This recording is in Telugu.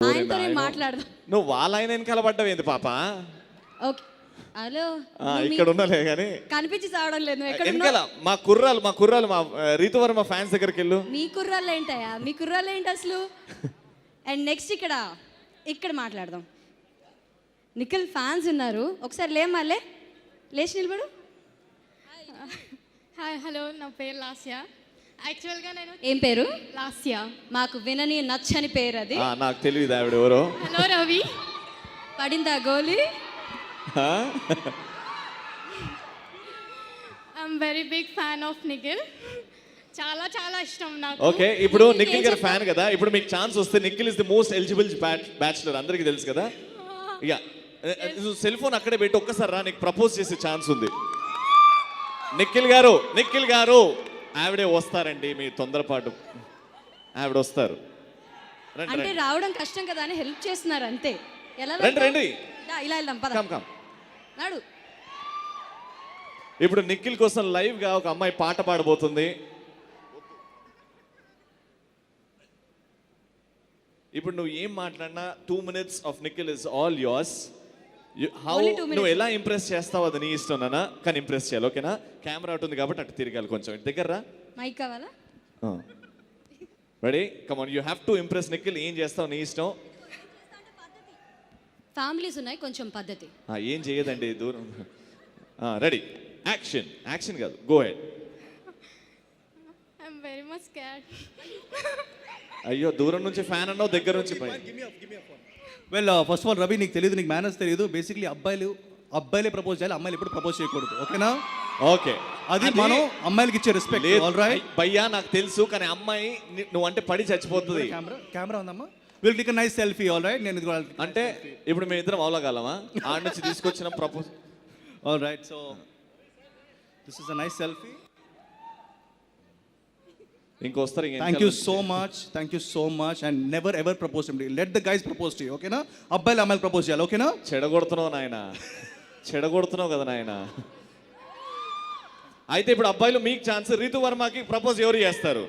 ఆయనతోనే మాట్లాడదాం. నువ్వు వాళ్ళ ఆయన వెనకాల పడ్డావు ఏంది పాప? ఓకే హలో ఇక్కడ ఉన్నలే కానీ కనిపించి చావడం లేదు. నువ్వు ఎక్కడ వెనకాల మా కుర్రాలు మా రీతువర్మ ఫ్యాన్స్ దగ్గరికి వెళ్ళు. మీ కుర్రాళ్ళు ఏంటయ్యా? మీ కుర్రాళ్ళు ఏంటి అసలు? అండ్ నెక్స్ట్ ఇక్కడ మాట్లాడదాం. నిఖిల్ ఫ్యాన్స్ ఉన్నారు, ఒకసారి లేమాలే లేచి నిలబడు. హాయ్ హలో, నా పేరు లాస్య. యాక్చువల్గా నేను ఏం పేరు? లాస్య. మాకు వినని నచ్చని పేరు అది. నాకు తెలియదు ఆవిడ ఎవరో. హలో రవి. పడిందా గోలీ? I'm very big fan of Nikhil. చాలా చాలా ఇష్టం నాకు. ఓకే, ఇప్పుడు నిఖిల్ గారి ఫ్యాన్ కదా, ఇప్పుడు మీకు ఛాన్స్ వస్తే Nikhil is the most eligible bachelor, అందరికీ తెలుసు కదా. ఇక సెల్ ఫోన్ అక్కడే పెట్టి ఒక్కసారి రా, నీకు ప్రపోజ్ చేసే ఛాన్స్ ఉంది. నిఖిల్ గారు ఆవిడే వస్తారండి, మీ తొందరపాటు ఆవిడ వస్తారు. అంటే రావడం కష్టం కదా అని హెల్ప్ చేస్తున్నారు అంతే. ఎలా రండి ఇలా వెళ్దాం పద. కమ్ నాడు. ఇప్పుడు నిఖిల్ కోసం లైవ్ గా ఒక అమ్మాయి పాట పాడబోతుంది. ఇప్పుడు నువ్వు ఏం మాట్లాడినా 2 minutes of Nikhil is all yours. నువ్వు ఎలా ఇంప్రెస్ చేస్తావు అది నీ ఇష్టం నాన్న, కానీ ఇంప్రెస్ చేయాలి. ఓకేనా? కెమెరా ఉంటుంది కాబట్టి అటు తిరగాలి, కొంచెం ఇటు దగ్గర రా. మైక్ కావాలా? Ready? Come on, you have to impress Nikhil. ఏం చేస్తావు నీ ఇష్టం. ఫ్యామిలీస్ ఉన్నాయి, కొంచెం పద్ధతి. ఏం చేయదండి, దూరం. రెడీ, యాక్షన్ కాదు, go ahead. I'm very much scared. అయ్యో, దూరం నుంచి ఫ్యాన్ అన్నావు, దగ్గర నుంచి పై. Well first of all Ravi, నీకు తెలియదు, నీకు మేనర్స్ తెలియదు. బేసిక్లీ అబ్బాయిలే ప్రపోజ్ చేయాలి, అమ్మాయిలు ఎప్పుడు ప్రపోజ్ చేయకూడదు. ఓకేనా? ఓకే, అది మనం అమ్మాయిలకి ఇచ్చే రెస్పెక్ట్. ఆల్ రైట్ భయ్యా, నాకు తెలుసు, కానీ అమ్మాయి నువ్వు అంటే పడి చచ్చిపోతుంది. కెమెరా ఉందమ్మా, will take a nice selfie. All right, నేను అంటే ఇప్పుడు మేము ఇద్దరం అవలగాలమా? ఆడ నుంచి తీసుకొచ్చిన propose. All right, so this is a nice selfie. ఇంకొస్తారు. Thank you so much and never ever propose to me. Let the guys propose to you. ఓకేనా? అబ్బాయిలు అమ్మాయిలు ప్రపోజ్ చేయాలి. ఓకేనా? చెడగొడుతున్నావు కదా నాయన. అయితే ఇప్పుడు అబ్బాయిలు మీకు ఛాన్స్, రీతు వర్మకి ప్రపోజ్ ఎవరు చేస్తారు?